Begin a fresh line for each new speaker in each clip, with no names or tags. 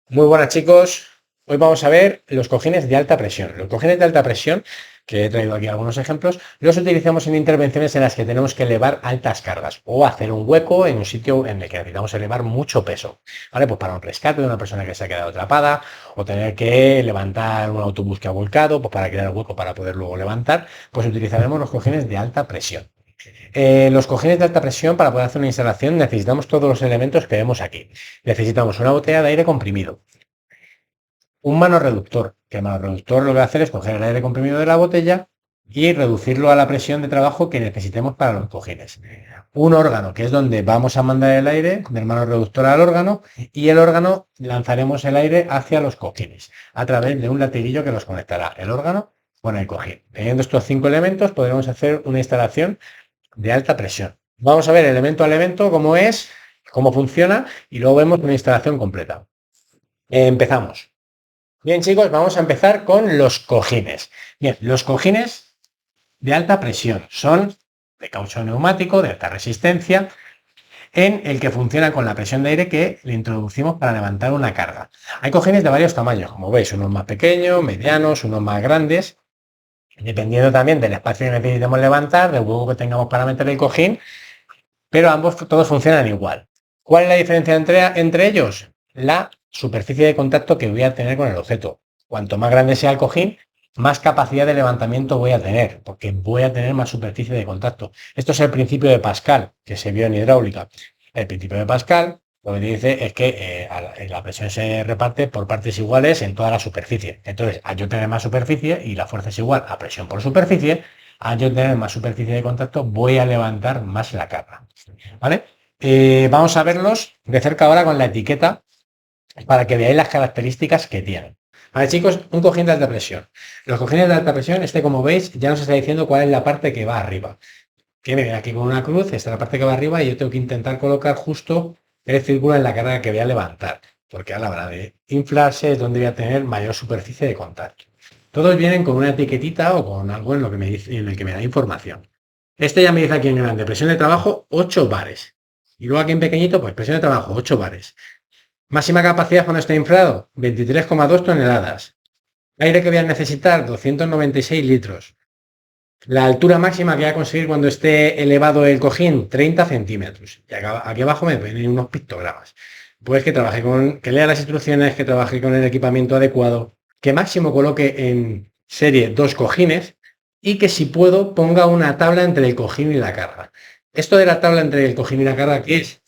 Muy buenas chicos, hoy vamos a ver los cojines de alta presión. Los cojines de alta presión, que he traído aquí algunos ejemplos, los utilizamos en intervenciones en las que tenemos que elevar altas cargas o hacer un hueco en un sitio en el que necesitamos elevar mucho peso. ¿Vale? Pues para un rescate de una persona que se ha quedado atrapada o tener que levantar un autobús que ha volcado, pues para crear el hueco para poder luego levantar, pues utilizaremos los cojines de alta presión. Los cojines de alta presión, para poder hacer una instalación, necesitamos todos los elementos que vemos aquí. Necesitamos una botella de aire comprimido, un manorreductor, que el manorreductor lo que va a hacer es coger el aire comprimido de la botella y reducirlo a la presión de trabajo que necesitemos para los cojines. Un órgano, que es donde vamos a mandar el aire del manorreductor al órgano, y el órgano lanzaremos el aire hacia los cojines a través de un latiguillo que los conectará el órgano con el cojín. Teniendo estos 5 elementos podremos hacer una instalación de alta presión. Vamos a ver elemento a elemento cómo es, cómo funciona, y luego vemos una instalación completa. Empezamos. Bien, chicos, vamos a empezar con los cojines. Bien, los cojines de alta presión son de caucho neumático, de alta resistencia, en el que funciona con la presión de aire que le introducimos para levantar una carga. Hay cojines de varios tamaños, como veis, unos más pequeños, medianos, unos más grandes, dependiendo también del espacio que necesitemos levantar, del hueco que tengamos para meter el cojín, pero ambos todos funcionan igual. ¿Cuál es la diferencia entre ellos? La superficie de contacto que voy a tener con el objeto. Cuanto más grande sea el cojín, más capacidad de levantamiento voy a tener, porque voy a tener más superficie de contacto. Esto es el principio de Pascal, que se vio en hidráulica. El principio de Pascal lo que dice es que la presión se reparte por partes iguales en toda la superficie. Entonces, al yo tener más superficie y la fuerza es igual a presión por superficie, al yo tener más superficie de contacto, voy a levantar más la carga. ¿Vale? Vamos a verlos de cerca ahora con la etiqueta para que veáis las características que tienen. Vale, chicos, un cojín de alta presión. Los cojines de alta presión, como veis, ya nos está diciendo cuál es la parte que va arriba. Que me viene aquí con una cruz, esta es la parte que va arriba y yo tengo que intentar colocar justo el círculo en la carga que voy a levantar, porque a la hora de inflarse es donde voy a tener mayor superficie de contacto. Todos vienen con una etiquetita o con algo en, lo que me dice, en el que me da información. Este ya me dice aquí en grande, presión de trabajo 8 bares. Y luego aquí en pequeñito, pues presión de trabajo 8 bares. Máxima capacidad cuando esté inflado, 23,2 toneladas. Aire que voy a necesitar, 296 litros. La altura máxima que voy a conseguir cuando esté elevado el cojín, 30 centímetros. Y aquí abajo me vienen unos pictogramas. Pues que lea las instrucciones, que trabaje con el equipamiento adecuado, que máximo coloque en serie 2 cojines y que si puedo ponga una tabla entre el cojín y la carga. Esto de la tabla entre el cojín y la carga, ¿qué es?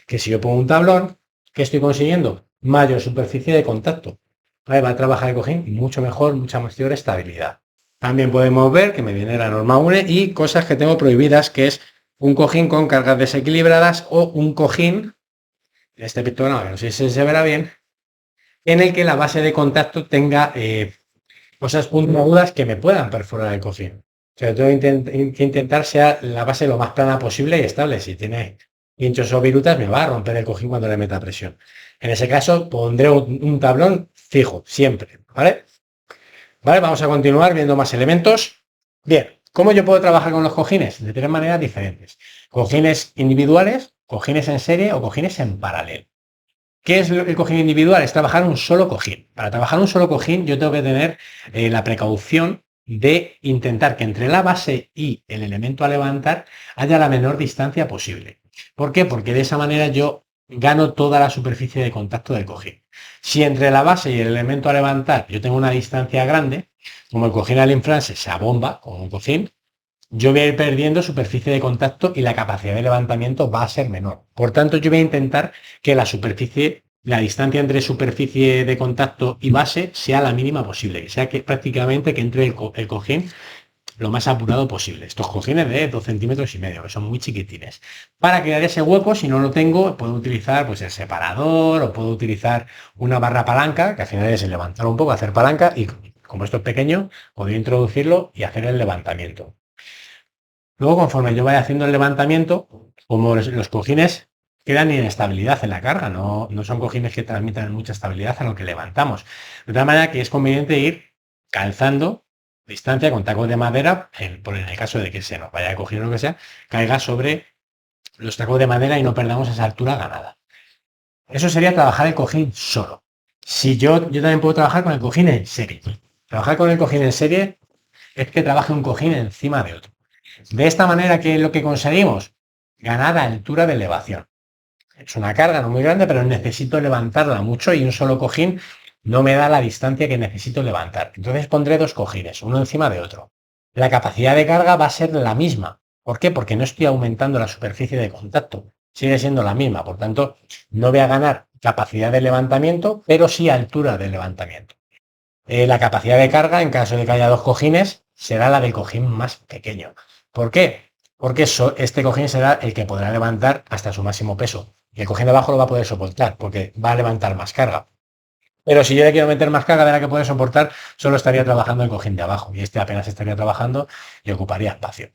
Que si yo pongo un tablón, ¿qué estoy consiguiendo? Mayor superficie de contacto. Ahí va a trabajar el cojín mucho mejor, mucha mayor estabilidad. También podemos ver que me viene la norma UNE y cosas que tengo prohibidas, que es un cojín con cargas desequilibradas o un cojín, en este pictograma, que no sé si se verá bien, en el que la base de contacto tenga cosas puntiagudas que me puedan perforar el cojín. O sea, tengo que intentar sea la base lo más plana posible y estable. Si tiene pinchos o virutas, me va a romper el cojín cuando le meta presión. En ese caso, pondré un tablón fijo, siempre, ¿vale? Vale, vamos a continuar viendo más elementos. Bien, ¿cómo yo puedo trabajar con los cojines? De tres maneras diferentes. Cojines individuales, cojines en serie o cojines en paralelo. ¿Qué es el cojín individual? Es trabajar un solo cojín. Para trabajar un solo cojín yo tengo que tener la precaución de intentar que entre la base y el elemento a levantar haya la menor distancia posible. ¿Por qué? Porque de esa manera yo gano toda la superficie de contacto del cojín. Si entre la base y el elemento a levantar yo tengo una distancia grande, como el cojín al inflarse se abomba con un cojín, yo voy a ir perdiendo superficie de contacto y la capacidad de levantamiento va a ser menor. Por tanto, yo voy a intentar que la distancia entre superficie de contacto y base sea la mínima posible, que sea que prácticamente que entre el cojín lo más apurado posible. Estos cojines de 2,5 centímetros, que son muy chiquitines. Para crear ese hueco, si no lo tengo, puedo utilizar pues el separador o puedo utilizar una barra palanca, que al final es el levantar un poco, hacer palanca, y como esto es pequeño, puedo introducirlo y hacer el levantamiento. Luego, conforme yo vaya haciendo el levantamiento, como los cojines quedan en estabilidad en la carga, no son cojines que transmitan mucha estabilidad a lo que levantamos. De tal manera que es conveniente ir calzando distancia con tacos de madera, por en el caso de que se nos vaya a coger lo que sea, caiga sobre los tacos de madera y no perdamos esa altura ganada. Eso sería trabajar el cojín solo. Yo también puedo trabajar con el cojín en serie. Trabajar con el cojín en serie es que trabaje un cojín encima de otro. De esta manera, ¿qué es lo que conseguimos? Ganar altura de elevación. Es una carga no muy grande, pero necesito levantarla mucho y un solo cojín no me da la distancia que necesito levantar. Entonces pondré dos cojines, uno encima de otro. La capacidad de carga va a ser la misma. ¿Por qué? Porque no estoy aumentando la superficie de contacto. Sigue siendo la misma. Por tanto, no voy a ganar capacidad de levantamiento, pero sí altura de levantamiento. La capacidad de carga, en caso de que haya dos cojines, será la del cojín más pequeño. ¿Por qué? Porque este cojín será el que podrá levantar hasta su máximo peso. Y el cojín de abajo lo va a poder soportar, porque va a levantar más carga. Pero si yo le quiero meter más carga de la que puede soportar, solo estaría trabajando el cojín de abajo. Y este apenas estaría trabajando y ocuparía espacio.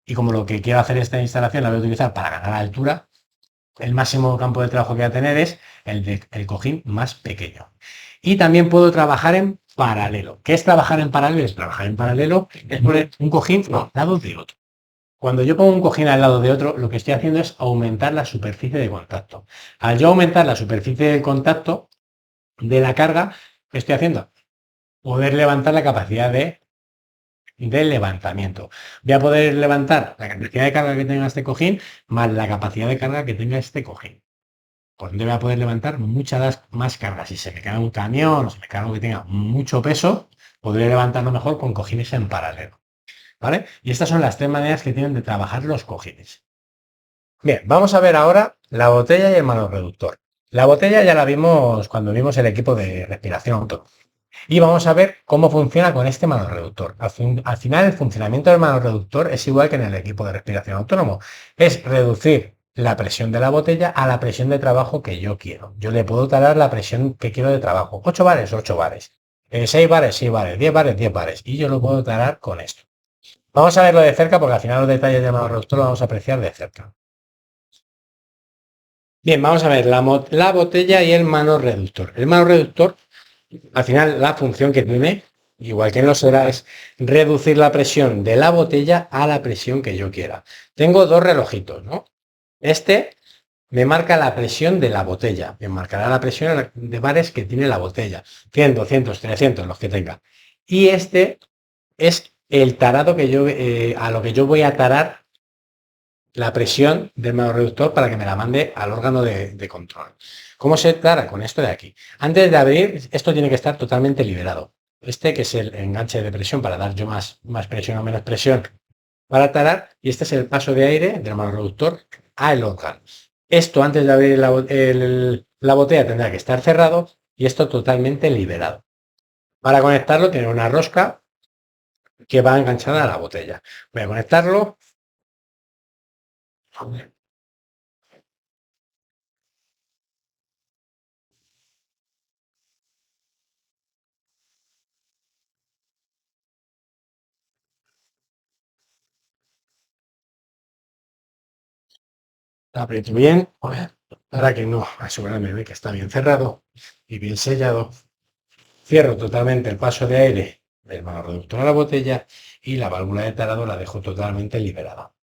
Y como lo que quiero hacer esta instalación la voy a utilizar para ganar altura, el máximo campo de trabajo que voy a tener es el cojín más pequeño. Y también puedo trabajar en paralelo. ¿Qué es trabajar en paralelo? Trabajar en paralelo es poner un cojín al lado de otro. Cuando yo pongo un cojín al lado de otro, lo que estoy haciendo es aumentar la superficie de contacto. Al yo aumentar la superficie de contacto de la carga, ¿qué estoy haciendo? Poder levantar la capacidad de levantamiento. Voy a poder levantar la cantidad de carga que tenga este cojín más la capacidad de carga que tenga este cojín. Por ende voy a poder levantar muchas más cargas. Si se me cae un camión o se me cae algo que tenga mucho peso, podré levantarlo mejor con cojines en paralelo. ¿Vale? Y estas son las tres maneras que tienen de trabajar los cojines. Bien, vamos a ver ahora la botella y el manorreductor. La botella ya la vimos cuando vimos el equipo de respiración autónoma. Y vamos a ver cómo funciona con este manorreductor. Al final, el funcionamiento del manorreductor es igual que en el equipo de respiración autónomo. Es reducir la presión de la botella a la presión de trabajo que yo quiero. Yo le puedo talar la presión que quiero de trabajo. 8 bares, 8 bares. 6 bares, 6 bares. 10 bares, 10 bares. Y yo lo puedo talar con esto. Vamos a verlo de cerca porque al final los detalles del manorreductor lo vamos a apreciar de cerca. Bien, vamos a ver la botella y el manorreductor. El manorreductor, al final, la función que tiene, igual que en los ERA, es reducir la presión de la botella a la presión que yo quiera. Tengo dos relojitos, ¿no? Este me marca la presión de la botella, me marcará la presión de bares que tiene la botella, 100, 200, 300, los que tenga. Y este es el tarado que yo, a lo que yo voy a tarar la presión del manorreductor para que me la mande al órgano de control. ¿Cómo se tara? Con esto de aquí. Antes de abrir, esto tiene que estar totalmente liberado. Este que es el enganche de presión para dar yo más presión o menos presión para tarar, y este es el paso de aire del manorreductor al órgano. Esto antes de abrir la botella tendrá que estar cerrado y esto totalmente liberado. Para conectarlo tiene una rosca que va enganchada a la botella. Voy a conectarlo. Aprieto bien para que no asegurarme de que está bien cerrado y bien sellado. Cierro totalmente el paso de aire del manorreductor a la botella y la válvula de tarado la dejo totalmente liberada.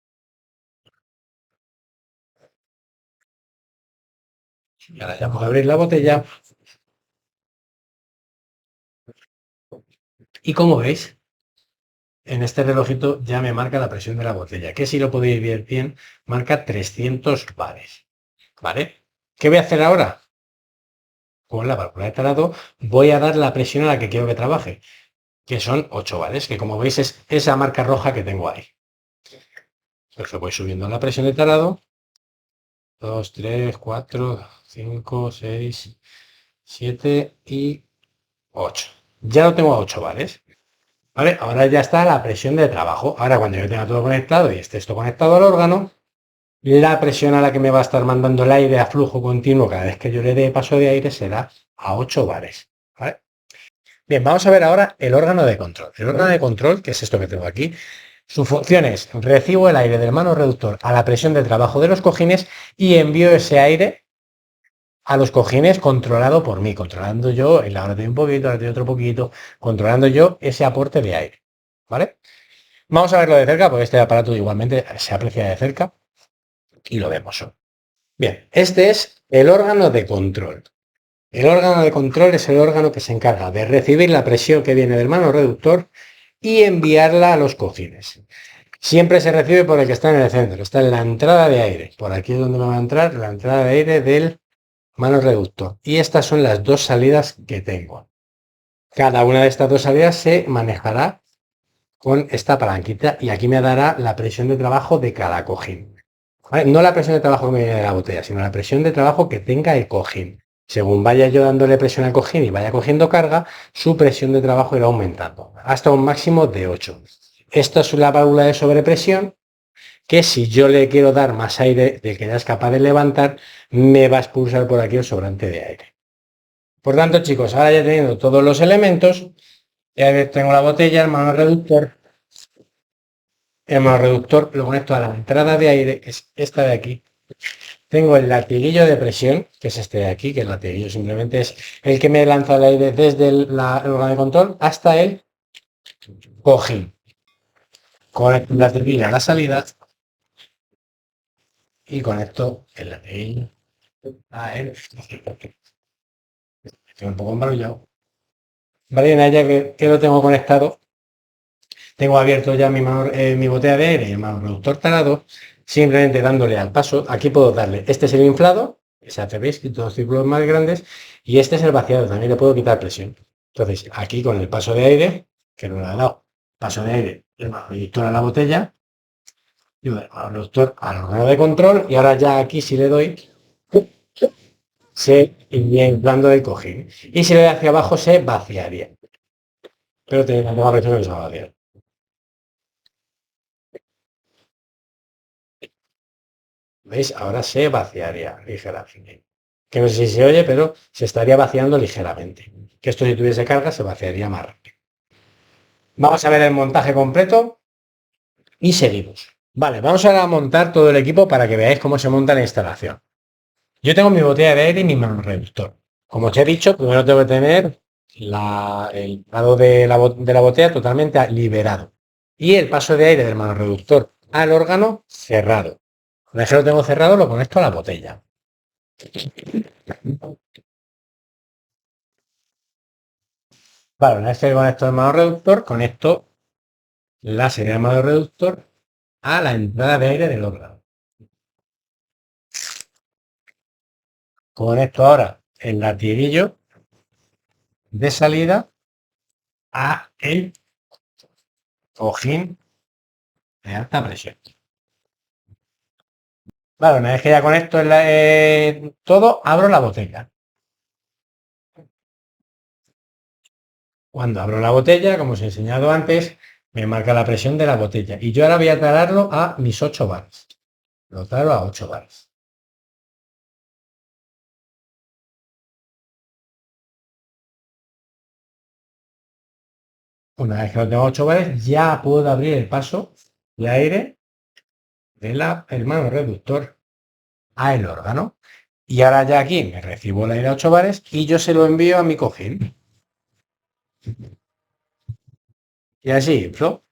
Y ahora ya puedo abrir la botella y como veis, en este relojito ya me marca la presión de la botella, que si lo podéis ver bien, marca 300 bares. ¿Vale? ¿Qué voy a hacer ahora? Con la válvula de tarado voy a dar la presión a la que quiero que trabaje, que son 8 bares, que como veis es esa marca roja que tengo ahí. Entonces voy subiendo la presión de tarado. 2, 3, 4, 5, 6, 7 y 8. Ya lo tengo a 8 bares. ¿Vale? Ahora ya está la presión de trabajo. Ahora cuando yo tenga todo conectado y esté esto conectado al órgano, la presión a la que me va a estar mandando el aire a flujo continuo cada vez que yo le dé paso de aire será a 8 bares. ¿Vale? Bien, vamos a ver ahora el órgano de control. El órgano de control, que es esto que tengo aquí, su función es recibo el aire del manorreductor a la presión de trabajo de los cojines y envío ese aire a los cojines controlado por mí, controlando yo, en la hora de un poquito, ahora de otro poquito, controlando yo ese aporte de aire. ¿Vale? Vamos a verlo de cerca, porque este aparato igualmente se aprecia de cerca y lo vemos. Bien, este es el órgano de control. El órgano de control es el órgano que se encarga de recibir la presión que viene del mano reductor y enviarla a los cojines. Siempre se recibe por el que está en el centro, está en la entrada de aire. Por aquí es donde me va a entrar la entrada de aire del mano reductor. Y estas son las dos salidas que tengo. Cada una de estas dos salidas se manejará con esta palanquita y aquí me dará la presión de trabajo de cada cojín. ¿Vale? No la presión de trabajo que me viene de la botella, sino la presión de trabajo que tenga el cojín. Según vaya yo dándole presión al cojín y vaya cogiendo carga, su presión de trabajo irá aumentando hasta un máximo de 8. Esto es la válvula de sobrepresión que si yo le quiero dar más aire del que ya es capaz de levantar, me va a expulsar por aquí el sobrante de aire. Por tanto, chicos, ahora ya teniendo todos los elementos, ya tengo la botella, el mano reductor. El mano reductor lo conecto a la entrada de aire, que es esta de aquí. Tengo el latiguillo de presión, que es este de aquí, que el latiguillo simplemente es el que me lanza el aire desde el órgano de control hasta el cojín. Conecto el latiguillo a la salida y conecto el latiguillo a él. Estoy un poco embrollado. Vale, ya que lo tengo conectado, tengo abierto ya mi botella de aire y el mano reductor tarado, simplemente dándole al paso. Aquí puedo darle, este es el inflado, que se hace, veis, dos círculos más grandes, y este es el vaciado, también le puedo quitar presión. Entonces, aquí con el paso de aire, que no le ha dado, paso de aire, el mano reductor a la botella, y el mano reductor al órgano de control, y ahora ya aquí si le doy, se iría inflando el cojín. Y si le doy hacia abajo se vaciaría. Pero tiene la misma presión que se va a vaciar. ¿Veis? Ahora se vaciaría ligeramente. Que no sé si se oye, pero se estaría vaciando ligeramente. Que esto si tuviese carga se vaciaría más rápido. Vamos a ver el montaje completo y seguimos. Vale, vamos ahora a montar todo el equipo para que veáis cómo se monta la instalación. Yo tengo mi botella de aire y mi mano reductor. Como os he dicho, primero tengo que tener el lado de la botella totalmente liberado. Y el paso de aire del mano reductor al órgano cerrado. Una vez que lo tengo cerrado, lo conecto a la botella. Vale, una vez que conecto el mano reductor, conecto la serie del mano reductor a la entrada de aire del órgano. Conecto ahora el latiguillo de salida a el cojín de alta presión. Vale, una vez que ya conecto todo, abro la botella. Cuando abro la botella, como os he enseñado antes, me marca la presión de la botella. Y yo ahora voy a tararlo a mis 8 bares. Lo taro a 8 bares. Una vez que lo tengo a 8 bares, ya puedo abrir el paso de aire del mano reductor a el órgano. Y ahora ya aquí me recibo el aire a 8 bares y yo se lo envío a mi cojín. Y así, inflo.